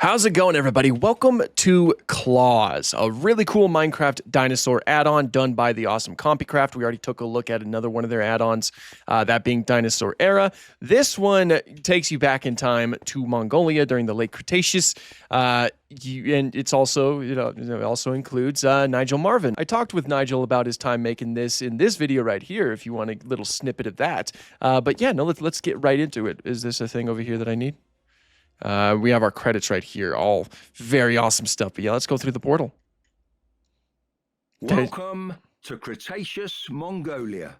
How's it going, everybody? Welcome to Claws, a really cool Minecraft dinosaur add-on done by the awesome CompuCraft. We already took a look at another one of their add-ons, that being Dinosaur Era. This one takes you back in time to Mongolia during the late Cretaceous, and it's also, it also includes Nigel Marvin. I talked with Nigel about his time making this in this video right here, if you want a little snippet of that. But yeah, no, let's get right into it. Is this a thing over here that I need? We have our credits right here, all very awesome stuff. But yeah, let's go through the portal. Welcome to Cretaceous Mongolia.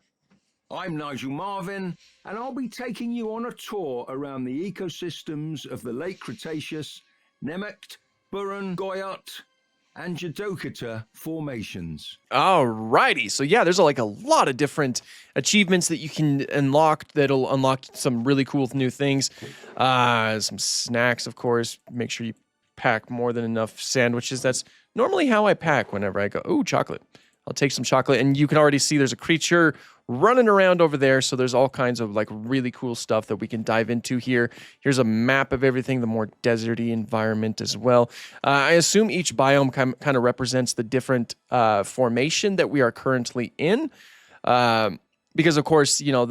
I'm Nigel Marvin, and I'll be taking you on a tour around the ecosystems of the late Cretaceous, Nemegt, Buran, Goyot, and Jadokata formations. Alrighty, so yeah, there's like a lot of different achievements that you can unlock that'll unlock some really cool new things. Some snacks, of course. Make sure you pack more than enough sandwiches. That's normally how I pack whenever I go. Ooh, chocolate. I'll take some chocolate, and you can already see there's a creature running around over there, so there's all kinds of like really cool stuff that we can dive into here. Here's a map of everything, the more deserty environment as well. I assume each biome kind of represents the different formation that we are currently in, because of course, you know,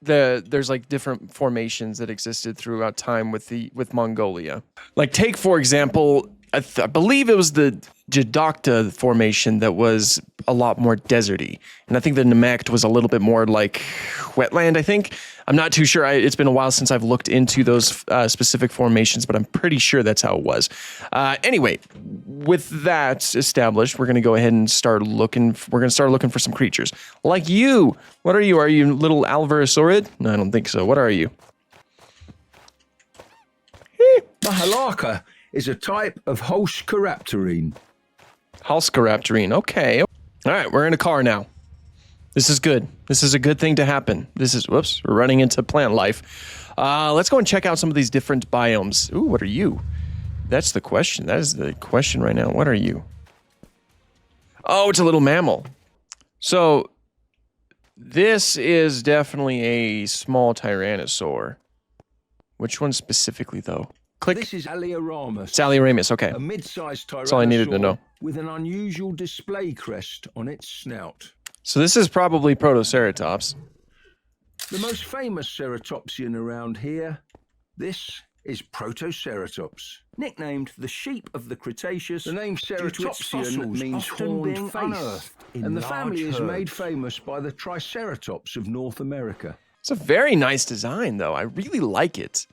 there's like different formations that existed throughout time with Mongolia. Like take for example, I believe it was the Jadokata formation that was a lot more deserty. And I think the Nemegt was a little bit more like wetland, I think. I'm not too sure. It's been a while since I've looked into those specific formations, but I'm pretty sure that's how it was. Anyway, with that established, we're going to go ahead and start looking. We're going to start looking for some creatures. Like you. What are you? Are you little Alvarosaurid? No, I don't think so. What are you? Mahalaka is a type of Halscaraptorine. Halscaraptorine, okay. All right, we're in a car now. This is good. This is a good thing to happen. Whoops, we're running into plant life. Let's go and check out some of these different biomes. Ooh, what are you? That's the question. That is the question right now. What are you? Oh, it's a little mammal. So, this is definitely a small tyrannosaur. Which one specifically, though? Click. This is Alioramus. It's Alioramus, okay. A mid-sized tyrannosaur. That's all I needed to know. With an unusual display crest on its snout. So this is probably Protoceratops. The most famous ceratopsian around here, this is Protoceratops. Nicknamed the sheep of the Cretaceous, the name ceratopsian means horned face, and the family is made famous by the Triceratops of North America. It's a very nice design, though. I really like it.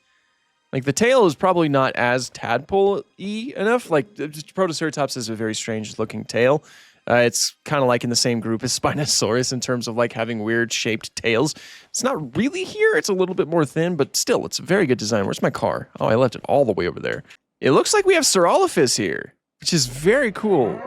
Like, the tail is probably not as tadpole-y enough. Like, Protoceratops has a very strange-looking tail. It's kind of like in the same group as Spinosaurus in terms of, like, having weird-shaped tails. It's not really here. It's a little bit more thin, but still, it's a very good design. Where's my car? Oh, I left it all the way over there. It looks like we have Saurolophus here, which is very cool.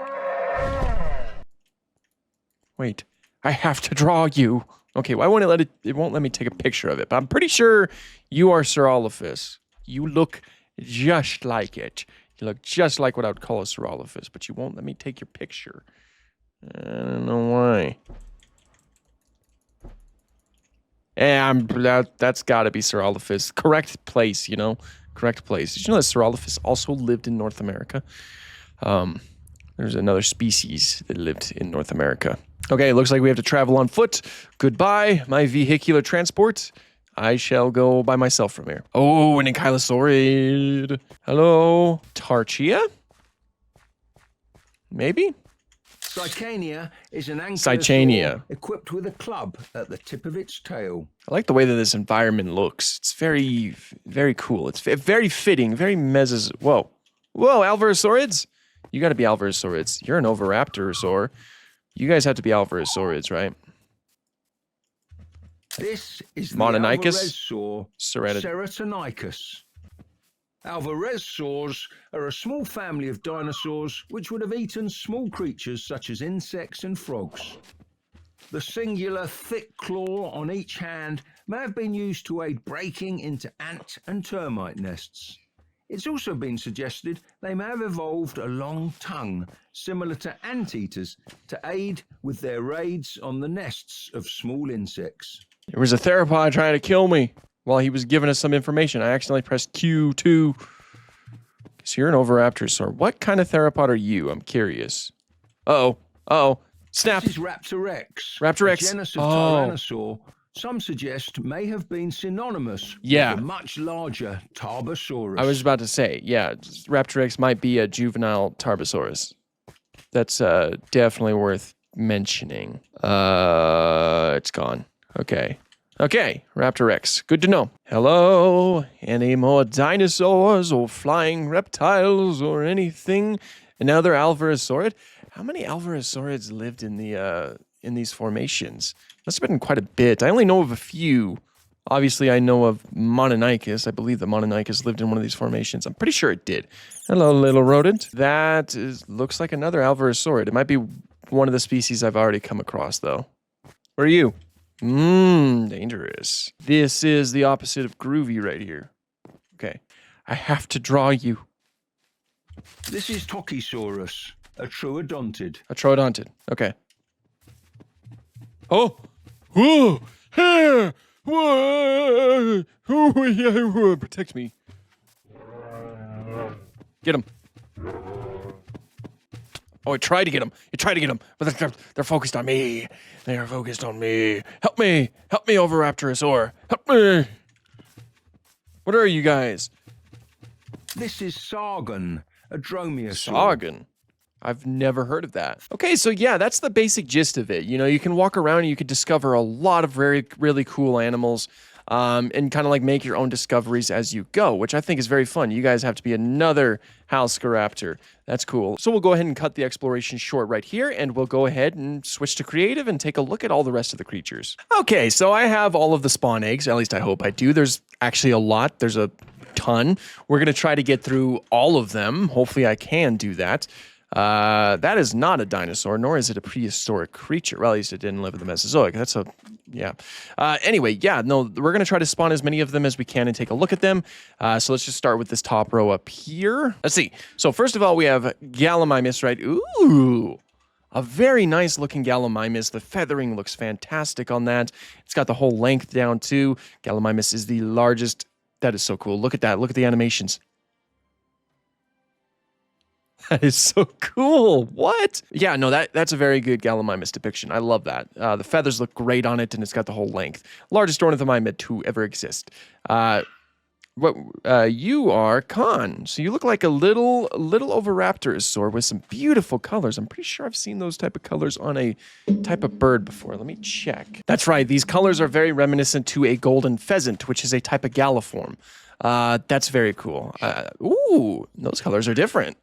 Wait, I have to draw you. Okay, why won't it won't let me take a picture of it, but I'm pretty sure you are Saurolophus. You look just like it. You look just like what I would call a Saurolophus, but you won't let me take your picture. I don't know why. Yeah, that's got to be Saurolophus. Correct place, you know? Correct place. Did you know that Saurolophus also lived in North America? There's another species that lived in North America. Okay, it looks like we have to travel on foot. Goodbye, my vehicular transport. I shall go by myself from here. Oh, an ankylosaurid. Hello. Tarchia? Maybe? Sicania is an ankylosaur equipped with a club at the tip of its tail. I like the way that this environment looks. It's very, very cool. It's very fitting, very Whoa. Whoa, Alvarosaurids? You gotta be Alvarosaurids. You're an Oviraptorosaur. You guys have to be Alvarosaurids, right? This is the Mononicus? Ceratonicus. Alvarezsaurs are a small family of dinosaurs which would have eaten small creatures such as insects and frogs. The singular thick claw on each hand may have been used to aid breaking into ant and termite nests. It's also been suggested they may have evolved a long tongue, similar to anteaters, to aid with their raids on the nests of small insects. There was a theropod trying to kill me while he was giving us some information. I accidentally pressed Q2. So you're an Oviraptorosaur. What kind of theropod are you? I'm curious. Uh-oh. Uh-oh. Snap. This is Raptor X. Raptor a X. genus of Oh. tyrannosaur. Some suggest may have been synonymous Yeah. with the much larger Tarbosaurus. I was about to say, yeah, Raptor X might be a juvenile Tarbosaurus. That's definitely worth mentioning. It's gone. Okay. Okay, Raptor X. Good to know. Hello, any more dinosaurs or flying reptiles or anything? Another Alvarosaurid? How many Alvarosaurids lived in these formations? Must have been quite a bit. I only know of a few. Obviously, I know of Mononychus. I believe that Mononychus lived in one of these formations. I'm pretty sure it did. Hello, little rodent. That looks like another Alvarosaurid. It might be one of the species I've already come across, though. Where are you? Dangerous. This is the opposite of groovy right here. Okay. I have to draw you. This is Tokisaurus, a troodontid. A troodontid. Okay. Oh! Whoa! Whoa! Whoa! Protect me. Get him. Oh, I tried to get him. You tried to get him, but they're focused on me. They are focused on me. Help me. Help me, Oviraptorosaur. Help me. What are you guys? This is Sargon, a dromaeosaur. Sargon. I've never heard of that. Okay, so yeah, that's the basic gist of it. You know, you can walk around and you can discover a lot of really cool animals. And kind of like make your own discoveries as you go, which I think is very fun. You guys have to be another Halscaraptor. That's cool. So we'll go ahead and cut the exploration short right here, and we'll go ahead and switch to creative and take a look at all the rest of the creatures. Okay, so I have all of the spawn eggs. At least I hope I do. There's actually a lot. There's a ton. We're going to try to get through all of them. Hopefully I can do that. That is not a dinosaur, nor is it a prehistoric creature. Well, at least it didn't live in the Mesozoic. That's a, yeah. Anyway, yeah, no, we're going to try to spawn as many of them as we can and take a look at them. So let's just start with this top row up here. Let's see. So first of all, we have Gallimimus, right? Ooh, a very nice looking Gallimimus. The feathering looks fantastic on that. It's got the whole length down too. Gallimimus is the largest. That is so cool. Look at that. Look at the animations. That is so cool. What? Yeah, no, that's a very good Gallimimus depiction. I love that. The feathers look great on it, and it's got the whole length. Largest ornithomimid to ever exist. You are Khan. So you look like a little Oviraptorosaur with some beautiful colors. I'm pretty sure I've seen those type of colors on a type of bird before. Let me check. That's right. These colors are very reminiscent to a golden pheasant, which is a type of galliform. That's very cool. Ooh, those colors are different.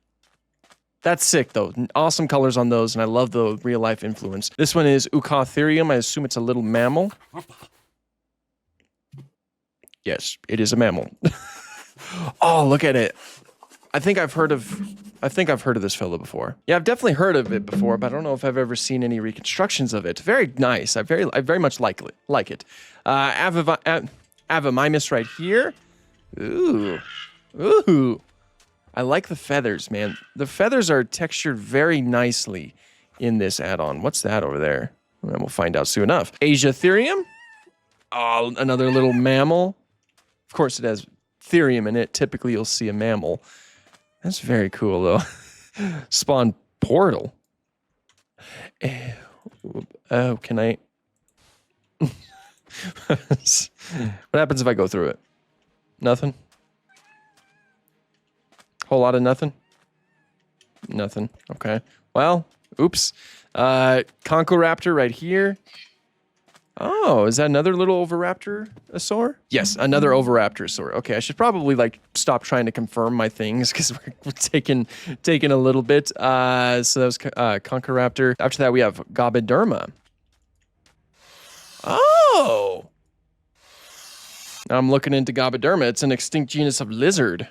That's sick, though. Awesome colors on those, and I love the real-life influence. This one is Ucatherium. I assume it's a little mammal. Yes, it is a mammal. Oh, look at it. I think I've heard of this fellow before. Yeah, I've definitely heard of it before, but I don't know if I've ever seen any reconstructions of it. Very nice. I very much like it. Avamimus right here. Ooh. I like the feathers, man. The feathers are textured very nicely in this add-on. What's that over there? And we'll find out soon enough. Asiatherium. Oh, another little mammal. Of course, it has therium in it. Typically, you'll see a mammal. That's very cool, though. Spawn portal. Oh, can I? What happens if I go through it? Nothing? Whole lot of nothing? Nothing. Okay. Well, oops. Conchoraptor right here. Oh, is that another little Oviraptorosaur? Yes, another Oviraptorosaur. Okay, I should probably stop trying to confirm my things because we're taking a little bit. So that was Conchoraptor. After that, we have Gobiderma. Oh! Now I'm looking into Gobiderma. It's an extinct genus of lizard.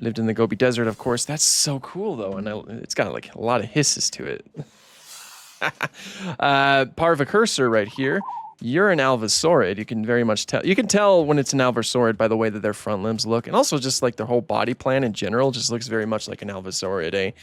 Lived in the Gobi Desert, of course. That's so cool, though, and it's got a lot of hisses to it. Parvicursor right here. You're an Alvasaurid. You can very much tell. You can tell when it's an Alvasaurid by the way that their front limbs look, and also just their whole body plan in general just looks very much like an Alvasaurid.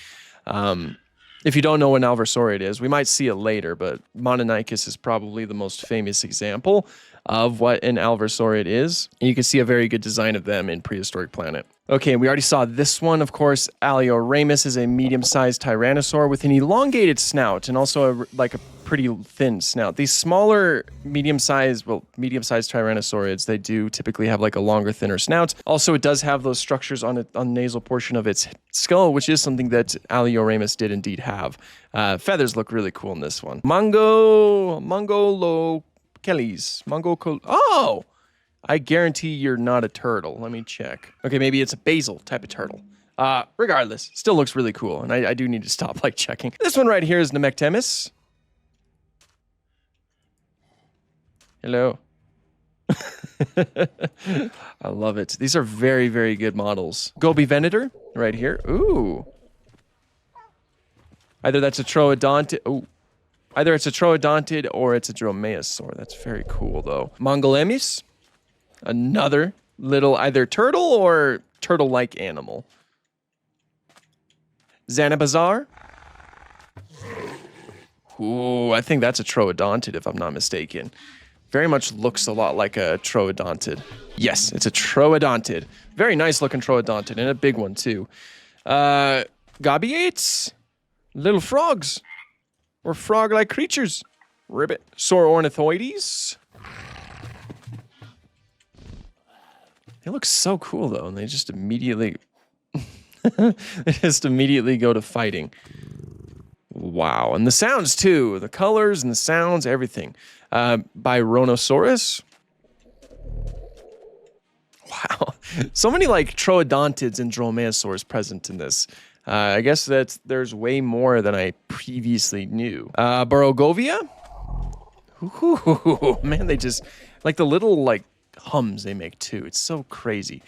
If you don't know what an Alvasaurid is, we might see it later, but Mononychus is probably the most famous example of what an Alvasaurid is. And you can see a very good design of them in Prehistoric Planet. Okay, we already saw this one, of course. Alioramus is a medium-sized tyrannosaur with an elongated snout and also like a pretty thin snout. These smaller, medium-sized tyrannosaurids, they do typically have like a longer, thinner snout. Also, it does have those structures on the nasal portion of its skull, which is something that Alioramus did indeed have. Feathers look really cool in this one. Oh! I guarantee you're not a turtle. Let me check. Okay, maybe it's a basil type of turtle. Regardless, still looks really cool, and I do need to stop like checking. This one right here is Nemectemis. Hello. I love it. These are very, very good models. Gobi Venator right here. Ooh. Either that's a Troodontid. Ooh. Either it's a Troodontid or it's a Dromaeosaur. That's very cool, though. Mongolemis. Another little either turtle or turtle-like animal. Zanabazar. Ooh, I think that's a Troodontid if I'm not mistaken. Very much looks a lot like a Troodontid. Yes, it's a Troodontid. Very nice looking Troodontid and a big one too. Gobiates. Little frogs. Or frog-like creatures. Ribbit. Saurornithoides. They look so cool though, and they just immediately go to fighting. Wow, and the sounds too, the colors and the sounds, everything. Byronosaurus. Wow, so many like Troodontids and Dromaeosaurs present in this. I guess there's way more than I previously knew. Borogovia. Ooh, man, they just like the little like hums they make too. It's so crazy.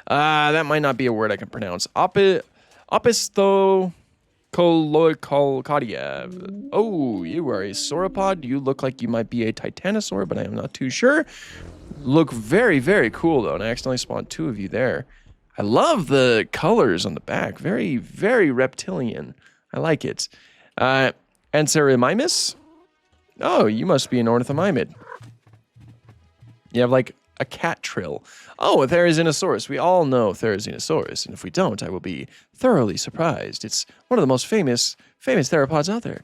That might not be a word I can pronounce. Opisthocolloicadia. Oh, you are a sauropod. You look like you might be a titanosaur, but I am not too sure. Look very, very cool though, and I accidentally spawned two of you there. I love the colors on the back. Very, very reptilian. I like it. Anserimimus? Oh, you must be an ornithomimid. You have like a cat trill. Oh, a Therizinosaurus. We all know Therizinosaurus, and if we don't, I will be thoroughly surprised. It's one of the most famous theropods out there.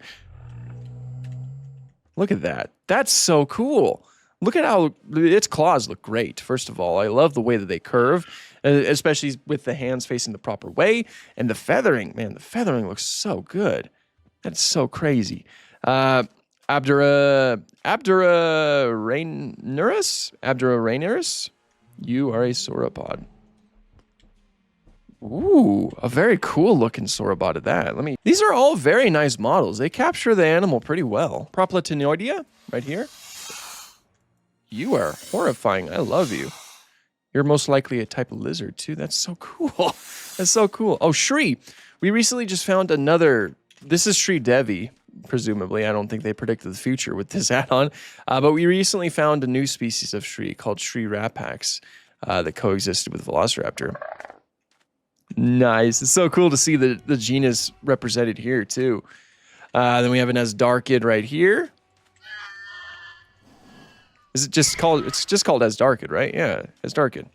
Look at that. That's so cool. Look at how its claws look great, first of all. I love the way that they curve, especially with the hands facing the proper way. And the feathering, man, the feathering looks so good. That's so crazy. Abduraraneurus? You are a sauropod. Ooh, a very cool looking sauropod at that. These are all very nice models. They capture the animal pretty well. Proplatinoidea, right here. You are horrifying. I love you. You're most likely a type of lizard too. That's so cool. That's so cool. Oh, Shri. We recently just found another. This is Shri Devi. Presumably, I don't think they predicted the future with this add-on, but we recently found a new species of Shri called Shri rapax that coexisted with Velociraptor. Nice. It's so cool to see the genus represented here, too. Then we have an Asdarchid right here. Is it just called, it's just called Asdarchid, right? Yeah, Asdarchid.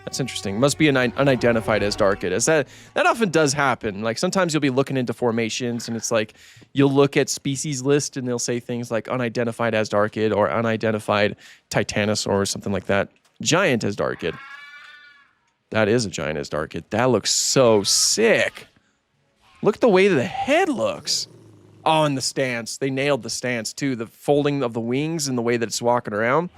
That's interesting. Must be an unidentified Asdarchid, as that often does happen. Like sometimes you'll be looking into formations and it's like you'll look at species list and they'll say things like unidentified Asdarchid or unidentified Titanosaur or something like that. Giant Asdarchid. That is a giant Asdarchid. That looks so sick. Look at the way the head looks. Oh, and the stance. They nailed the stance too. The folding of the wings and the way that it's walking around.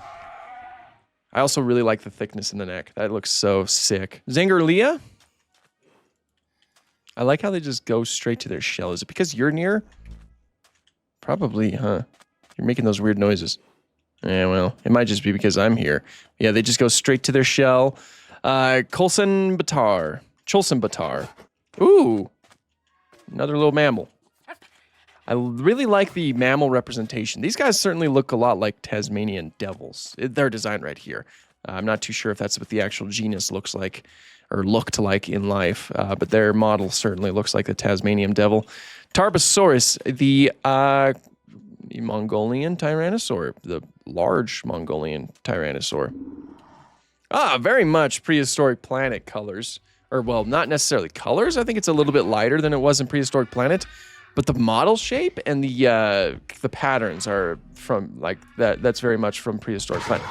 I also really like the thickness in the neck. That looks so sick. Zangerlia? I like how they just go straight to their shell. Is it because you're near? Probably, huh? You're making those weird noises. Yeah, well, it might just be because I'm here. Yeah, they just go straight to their shell. Cholson Batar. Ooh. Another little mammal. I really like the mammal representation. These guys certainly look a lot like Tasmanian devils. They're designed right here. I'm not too sure if that's what the actual genus looks like or looked like in life, but their model certainly looks like the Tasmanian devil. Tarbosaurus, the Mongolian Tyrannosaur, the large Mongolian Tyrannosaur. Very much prehistoric planet colors. or well, not necessarily colors. I think it's a little bit lighter than it was in Prehistoric Planet, but the model shape and the patterns are from like that. That's very much from Prehistoric Planet.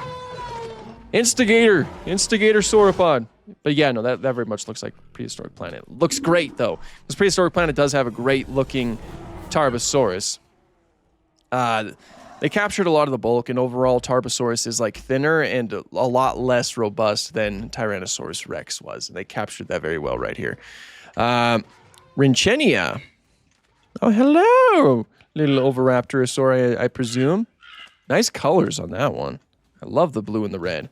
Instigator sauropod. But yeah, no, that very much looks like Prehistoric Planet. Looks great though, because Prehistoric Planet does have a great looking Tarbosaurus. They captured a lot of the bulk, and overall Tarbosaurus is like thinner and a lot less robust than Tyrannosaurus Rex was. And they captured that very well right here. Rinchenia. Oh, hello, little Oviraptorosaur, I presume. Nice colors on that one. I love the blue and the red.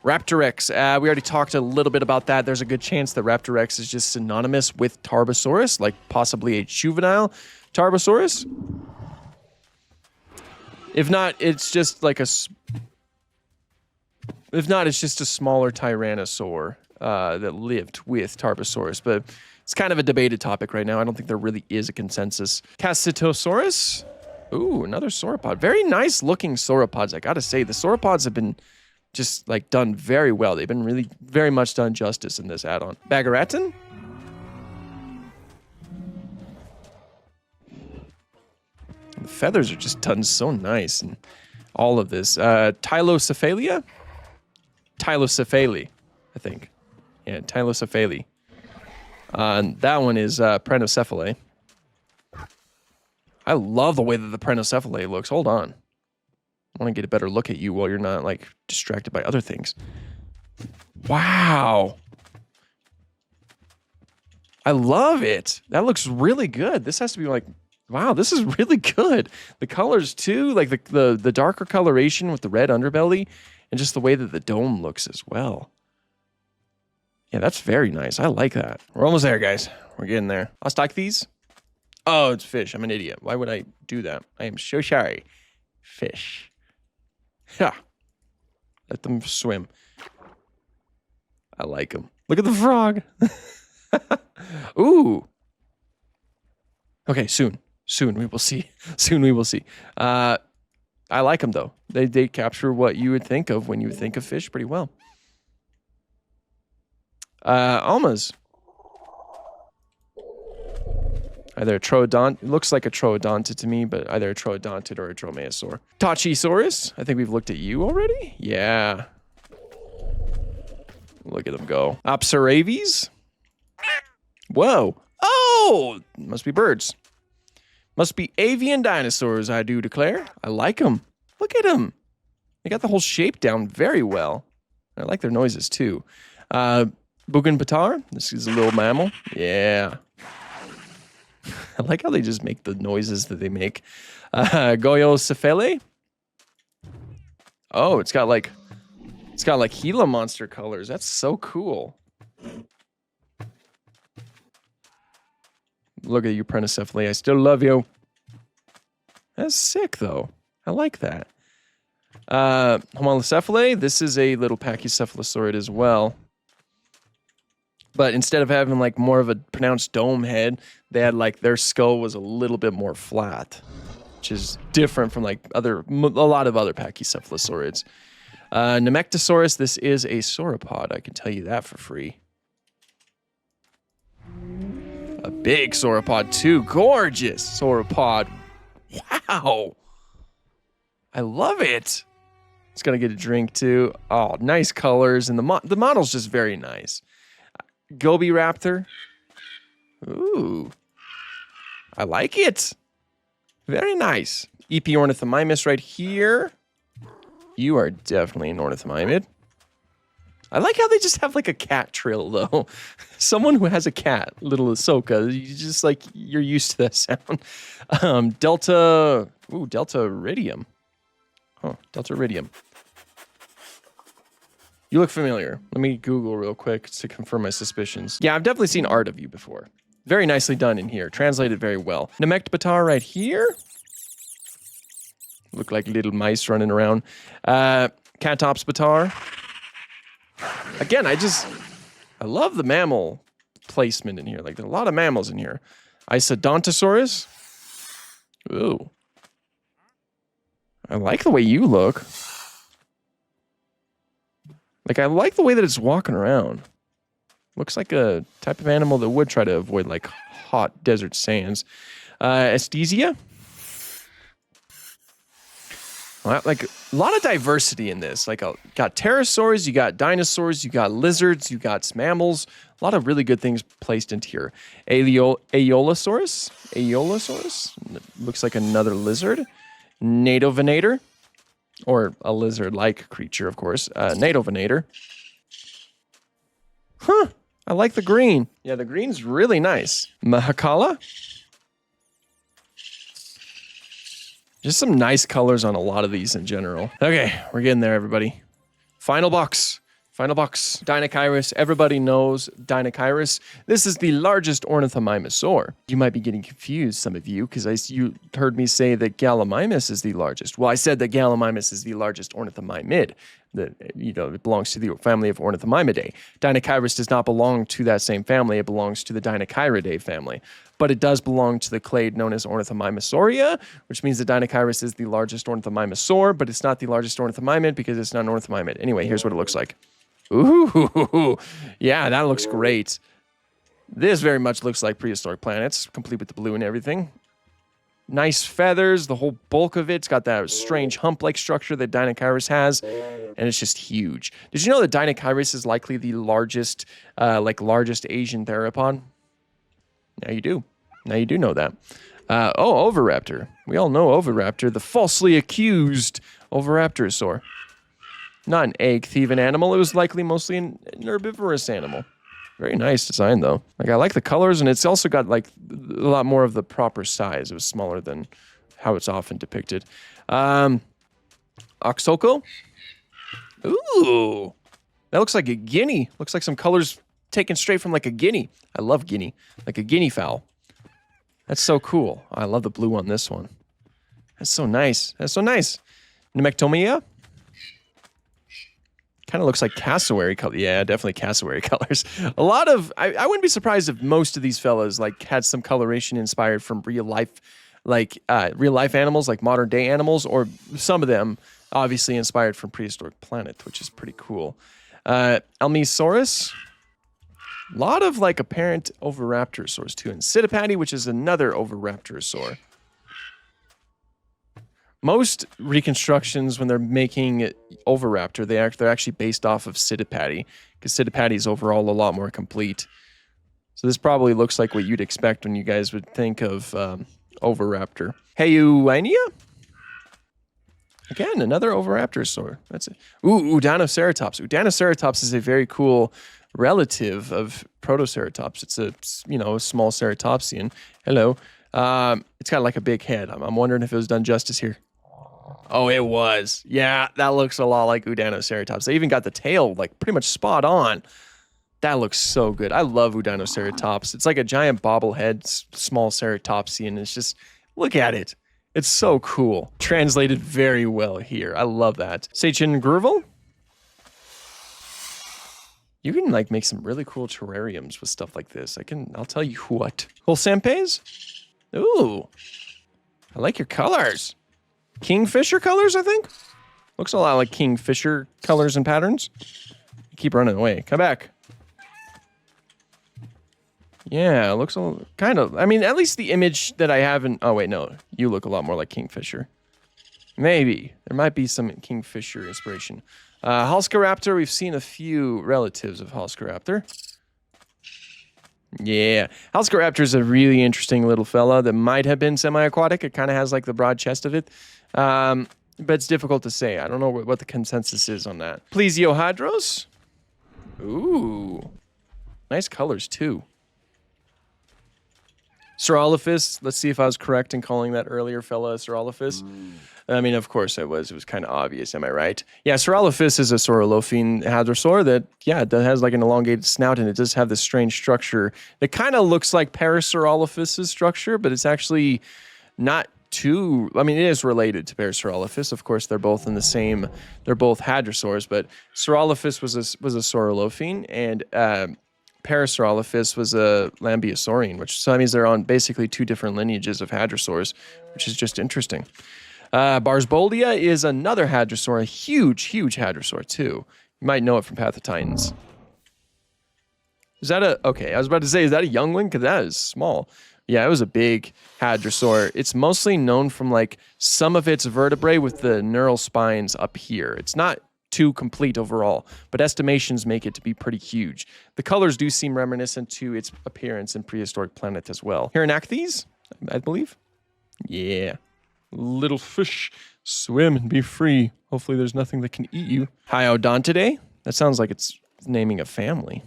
Raptorex. We already talked a little bit about that. There's a good chance that Raptorex is just synonymous with Tarbosaurus, like possibly a juvenile Tarbosaurus. If not, it's just like If not, it's just a smaller Tyrannosaur that lived with Tarbosaurus. But it's kind of a debated topic right now. I don't think there really is a consensus. Casitosaurus. Ooh, another sauropod. Very nice looking sauropods, I gotta say. The sauropods have been just like done very well. They've been really very much done justice in this add-on. Bagaratin. The feathers are just done so nice and all of this. Tylocephalia? Tylocephale, I think. Yeah, Tylocephale. And that one is Prenocephale. I love the way that the Prenocephale looks. Hold on. I want to get a better look at you while you're not, like, distracted by other things. Wow. I love it. That looks really good. This has to be, like, wow, this is really good. The colors, too, like the darker coloration with the red underbelly and just the way that the dome looks as well. Yeah, that's very nice. I like that. We're almost there, guys. We're getting there. Osteichthyes? Oh, it's fish. I'm an idiot. Why would I do that? I am so sorry. Fish. Yeah. Let them swim. I like them. Look at the frog. Ooh. Okay, soon. Soon we will see. Soon we will see. I like them, though. They capture what you would think of when you think of fish pretty well. Almas. Either a troodont, it looks like a troodontid to me, but either a troodontid or a dromaeosaur. Tachysaurus, I think we've looked at you already. Yeah. Look at them go. Opsaraves. Whoa. Oh, must be birds. Must be avian dinosaurs, I do declare. I like them. Look at them. They got the whole shape down very well. I like their noises too. Bugenpatar, this is a little mammal. Yeah. I like how they just make the noises that they make. Goyocephale. Oh, it's got like Gila monster colors. That's so cool. Look at you, Prenocephale. I still love you. That's sick, though. I like that. Homalocephale. This is a little pachycephalosaurid as well. But instead of having like more of a pronounced dome head, they had like their skull was a little bit more flat, which is different from like a lot of other pachycephalosaurids. Nemectosaurus, this is a sauropod. I can tell you that for free. A big sauropod too. Gorgeous sauropod. Wow. I love it. It's gonna get a drink too. Oh, nice colors, and the model's just very nice. Gobi Raptor. Ooh. I like it. Very nice. EP Ornithomimus right here. You are definitely an ornithomimid. I like how they just have like a cat trill though. Someone who has a cat, little Ahsoka, you just like, you're used to that sound. Delta Iridium. Huh, Delta Iridium. You look familiar. Let me Google real quick to confirm my suspicions. Yeah, I've definitely seen art of you before. Very nicely done in here. Translated very well. Nemectbatar right here. Look like little mice running around. Catopsbatar. Again, I love the mammal placement in here. Like, there are a lot of mammals in here. Isodontosaurus. Ooh. I like the way you look. Like, I like the way that it's walking around. Looks like a type of animal that would try to avoid like hot desert sands. Aesthesia. Well, like a lot of diversity in this. Like, got pterosaurs, you got dinosaurs, you got lizards, you got mammals. A lot of really good things placed into here. Aeolosaurus. Looks like another lizard. Nadovenator, or a lizard-like creature, of course. Nadovenator. Huh. I like the green. Yeah, the green's really nice. Mahakala. Just some nice colors on a lot of these in general. Okay, we're getting there, everybody. Final box. Final box. Dinochirus. Everybody knows Dinochirus. This is the largest ornithomimosaur. You might be getting confused, some of you, because you heard me say that Gallimimus is the largest. Well, I said that Gallimimus is the largest ornithomimid. It belongs to the family of Ornithomimidae. Dinochirus does not belong to that same family. It belongs to the Dinochiridae family. But it does belong to the clade known as Ornithomimosauria, which means that Dinochirus is the largest ornithomimosaur, but it's not the largest ornithomimid because it's not an ornithomimid. Anyway, here's what it looks like. Ooh, yeah, that looks great. This very much looks like prehistoric planets, complete with the blue and everything. Nice feathers, the whole bulk of it's got that strange hump-like structure that Dinochirus has, and it's just huge. Did you know that Dinochirus is likely the largest Asian theropod? Now you do. Now you do know that. Oviraptor. We all know Oviraptor, the falsely accused Oviraptorosaur. Not an egg-thieving animal. It was likely mostly an herbivorous animal. Very nice design, though. Like, I like the colors, and it's also got, like, a lot more of the proper size. It was smaller than how it's often depicted. Oxoko. Ooh. That looks like a guinea. Looks like some colors taken straight from, like, a guinea. I love guinea. Like a guinea fowl. That's so cool. I love the blue on this one. That's so nice. That's so nice. Nemectomia. Kind of looks like cassowary color. Yeah, definitely cassowary colors. A lot of, I wouldn't be surprised if most of these fellas like had some coloration inspired from real life animals, like modern day animals, or some of them obviously inspired from prehistoric planet, which is pretty cool. Elmesaurus. A lot of like apparent Oviraptorosaurs too. And Psittipati, which is another Oviraptorosaur. Most reconstructions, when they're making Oviraptor, they're actually based off of Psittipati, because Psittipati is overall a lot more complete. So this probably looks like what you'd expect when you guys would think of Oviraptor. Heyuania? Again, another Oviraptorosaur. That's it. Ooh, Udanoceratops. Udanoceratops is a very cool relative of Protoceratops. It's a small ceratopsian. Hello. It's got like a big head. I'm wondering if it was done justice here. Oh, it was. Yeah, that looks a lot like Udanoceratops. They even got the tail like pretty much spot on. That looks so good. I love Udanoceratops. It's like a giant bobblehead, small ceratopsian. It's just, look at it. It's so cool. Translated very well here. I love that. Sachin Grurvel. You can like make some really cool terrariums with stuff like this. I'll tell you what. Holsampes? Ooh. I like your colors. Kingfisher colors, I think? Looks a lot like kingfisher colors and patterns. You keep running away. Come back. Yeah, it looks kind of... I mean, at least the image that I have in... Oh, wait, no. You look a lot more like kingfisher. Maybe. There might be some kingfisher inspiration. Halscaraptor, we've seen a few relatives of Halscaraptor. Yeah. Halscaraptor is a really interesting little fella that might have been semi-aquatic. It kind of has like the broad chest of it. But it's difficult to say. I don't know what the consensus is on that. Plesiohadros. Ooh. Nice colors, too. Saurolophus. Let's see if I was correct in calling that earlier fella Saurolophus. I mean, of course I was. It was kind of obvious. Am I right? Yeah, Saurolophus is a saurolophine hadrosaur that, yeah, that has like an elongated snout, and it does have this strange structure that kind of looks like Parasaurolophus's structure, but it's actually not too... I mean, it is related to Parasaurolophus. Of course, they're both in the same... They're both hadrosaurs, but Saurolophus was a saurolophine, and Parasaurolophus was a lambeosaurine, which so that means they're on basically two different lineages of hadrosaurs, which is just interesting. Barsboldia is another hadrosaur, a huge, huge hadrosaur too. You might know it from Path of Titans. Is that a... Okay, I was about to say, is that a young one? Because that is small. Yeah, it was a big hadrosaur. It's mostly known from like some of its vertebrae with the neural spines up here. It's not too complete overall, but estimations make it to be pretty huge. The colors do seem reminiscent to its appearance in Prehistoric Planet as well. Hyranacthes, I believe. Yeah. Little fish, swim and be free. Hopefully there's nothing that can eat you. Hyodontidae? That sounds like it's naming a family.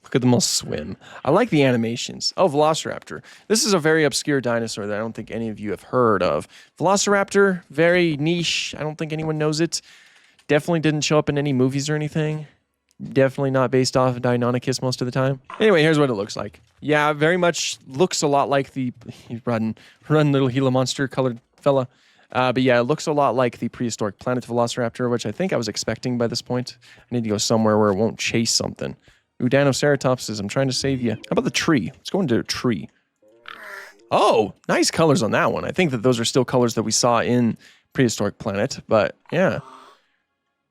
Look at them all swim. I like the animations. Oh, Velociraptor. This is a very obscure dinosaur that I don't think any of you have heard of. Velociraptor, very niche. I don't think anyone knows it. Definitely didn't show up in any movies or anything. Definitely not based off of Deinonychus most of the time. Anyway, here's what it looks like. Yeah, very much looks a lot like the... Run, little Gila monster colored fella. But yeah, it looks a lot like the Prehistoric Planet Velociraptor, which I think I was expecting by this point. I need to go somewhere where it won't chase something. Ooh, Dinoceratopses, I'm trying to save you. How about the tree? Let's go into a tree. Oh, nice colors on that one. I think that those are still colors that we saw in Prehistoric Planet, but yeah.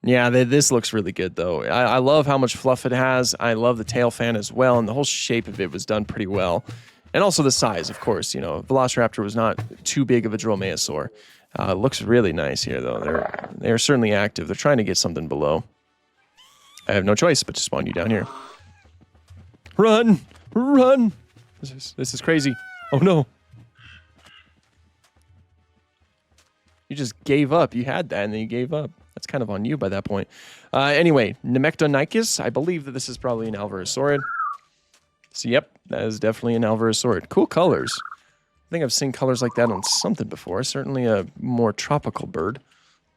Yeah, this looks really good, though. I love how much fluff it has. I love the tail fan as well, and the whole shape of it was done pretty well. And also the size, of course. You know, Velociraptor was not too big of a dromaeosaur. It looks really nice here, though. They're certainly active. They're trying to get something below. I have no choice but to spawn you down here. Run! Run! This is crazy. Oh no. You just gave up. You had that and then you gave up. That's kind of on you by that point. Anyway, Nemectonychus. I believe that this is probably an Alvarosaurid. So yep, that is definitely an Alvarosaurid. Cool colors. I think I've seen colors like that on something before. Certainly a more tropical bird.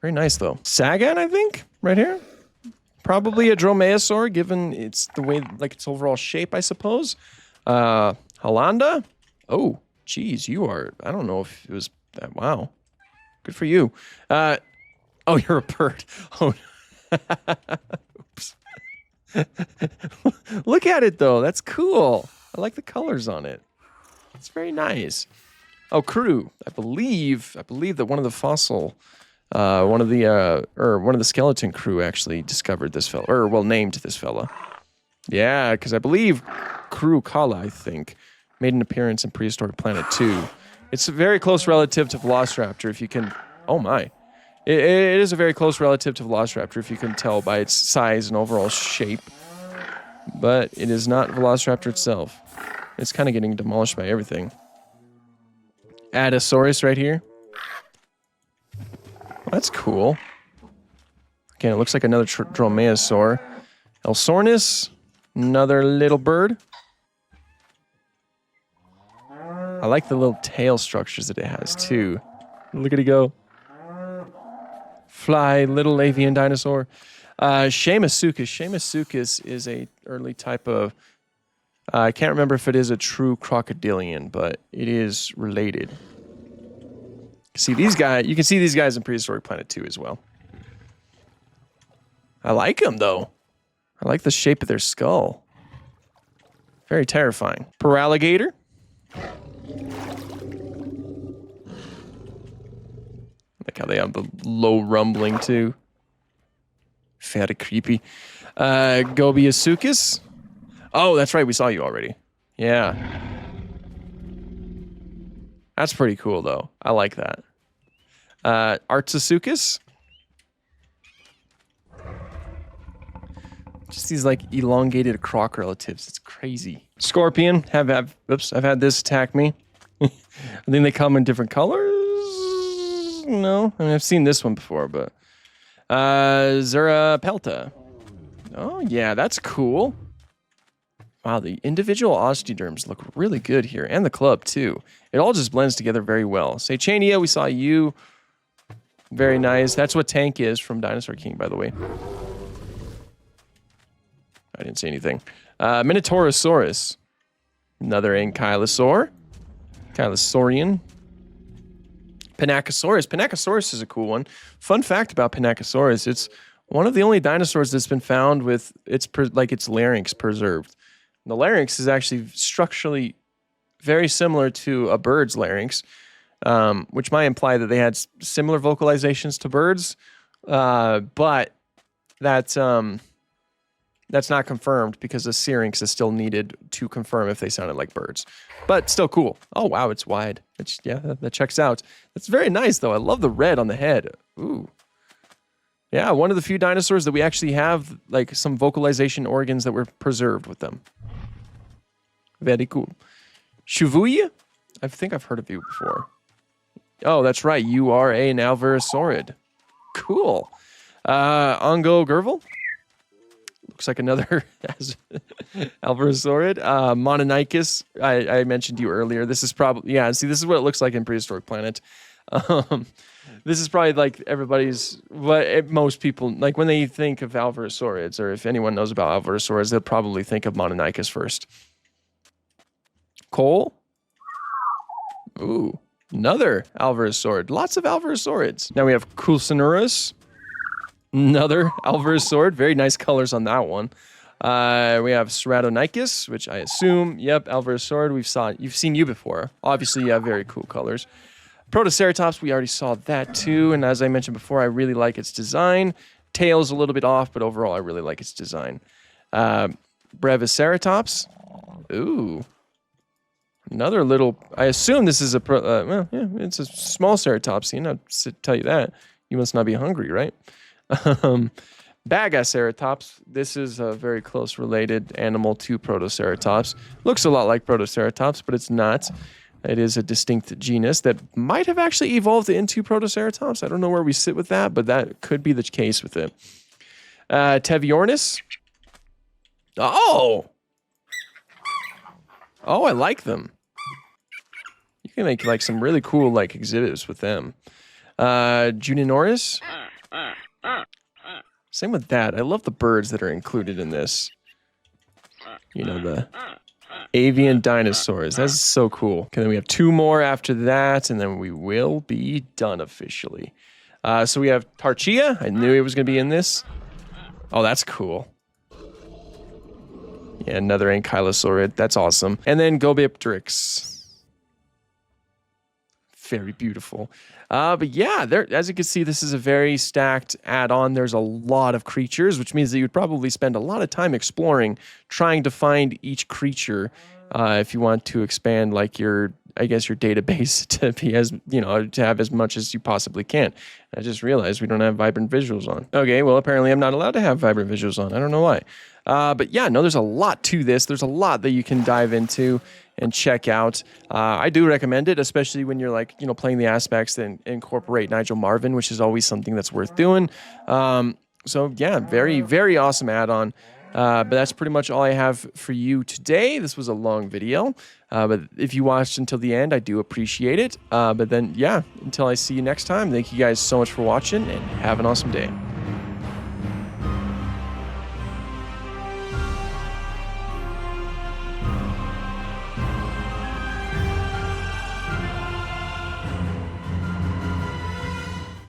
Very nice though. Sagan, I think, right here. Probably a dromaeosaur, given it's the way, like its overall shape, I suppose. Hollanda? Oh, geez, you are, I don't know if it was, wow. Good for you. Oh, you're a bird. Oh, oops. Look at it, though. That's cool. I like the colors on it. It's very nice. Oh, crew. I believe that one of the fossil... one of the skeleton crew actually discovered this fella, or well, named this fella. Yeah, because I believe Crew Kala, I think, made an appearance in Prehistoric Planet 2. It's a very close relative to Velociraptor, if you can... Oh my. It is a very close relative to Velociraptor, if you can tell by its size and overall shape. But it is not Velociraptor itself. It's kind of getting demolished by everything. Adasaurus right here. That's cool. Again, it looks like another dromaeosaur. Elsornis, another little bird. I like the little tail structures that it has, too. Look at it go. Fly, little avian dinosaur. Shamasukis. Shamasukis is a early type of... I can't remember if it is a true crocodilian, but it is related. See these guys, you can see these guys in Prehistoric Planet 2 as well. I like them, though. I like the shape of their skull. Very terrifying. Paralligator. Like how they have the low rumbling, too. Very creepy. Gobiasukis. Oh, that's right, we saw you already. Yeah. That's pretty cool, though. I like that. Artsasuchus. Just these, like, elongated croc relatives. It's crazy. Scorpion. Oops, I've had this attack me. I think they come in different colors? No. I mean, I've seen this one before, but... Zerapelta. Oh, yeah, that's cool. Wow, the individual osteoderms look really good here, and the club, too. It all just blends together very well. Seychania, we saw you. Very nice. That's what Tank is from Dinosaur King, by the way. I didn't say anything. Minotaurosaurus. Another ankylosaur. Kylosaurian. Panachosaurus. Panachosaurus is a cool one. Fun fact about Panachosaurus, it's one of the only dinosaurs that's been found with its larynx preserved. The larynx is actually structurally very similar to a bird's larynx, which might imply that they had similar vocalizations to birds, but that That's not confirmed because the syrinx is still needed to confirm if they sounded like birds. But still cool. Oh, wow, it's wide. Yeah, that checks out. It's very nice, though. I love the red on the head. Ooh. Yeah, one of the few dinosaurs that we actually have, like, some vocalization organs that were preserved with them. Very cool. Shuvuyi? I think I've heard of you before. Oh, that's right. You are an Alvarosaurid. Cool. Ongo Gerbil? Looks like another Alvarosaurid. Mononicus. I mentioned you earlier. This is probably... Yeah, see, this is what it looks like in Prehistoric Planet. This is probably like everybody's... most people... Like when they think of Alvarosaurids, or if anyone knows about Alvarosaurids, they'll probably think of Mononicus first. Cole? Ooh. Another Alvarosaurid. Lots of Alvarosaurids. Now we have Coulsonorus. Another Alvarosaurid. Very nice colors on that one. We have Ceratonicus, which I assume, yep, Alvarosaurid. You've seen you before. Obviously, you have very cool colors. Protoceratops, we already saw that too. And as I mentioned before, I really like its design. Tail's a little bit off, but overall, I really like its design. Breviceratops. Ooh. Another little, I assume this is well, yeah, it's a small ceratopsy, not to tell you that. You must not be hungry, right? Bagaceratops, this is a very close related animal to Protoceratops. Looks a lot like Protoceratops, but it's not. It is a distinct genus that might have actually evolved into Protoceratops. I don't know where we sit with that, but that could be the case with it. Teviornis. Oh! Oh, I like them. You can make like some really cool like exhibits with them. Juninoris. Same with that. I love the birds that are included in this. You know, the avian dinosaurs. That's so cool. Okay, then we have two more after that, and then we will be done officially. So we have Tarchia. I knew it was going to be in this. Oh, that's cool. Yeah, another Ankylosaurid. That's awesome. And then Gobipteryx. Very beautiful. But yeah, as you can see, this is a very stacked add-on. There's a lot of creatures, which means that you'd probably spend a lot of time exploring, trying to find each creature if you want to expand like your database to be as, to have as much as you possibly can. I just realized we don't have vibrant visuals on. Okay, well, apparently I'm not allowed to have vibrant visuals on. I don't know why. But yeah, no, there's a lot to this. There's a lot that you can dive into and check out. I do recommend it, especially when you're like, playing the aspects that incorporate Nigel Marvin, which is always something that's worth doing. So yeah, very, very awesome add-on. But that's pretty much all I have for you today. This was a long video, but if you watched until the end, I do appreciate it. But then, yeah, until I see you next time, thank you guys so much for watching, and have an awesome day.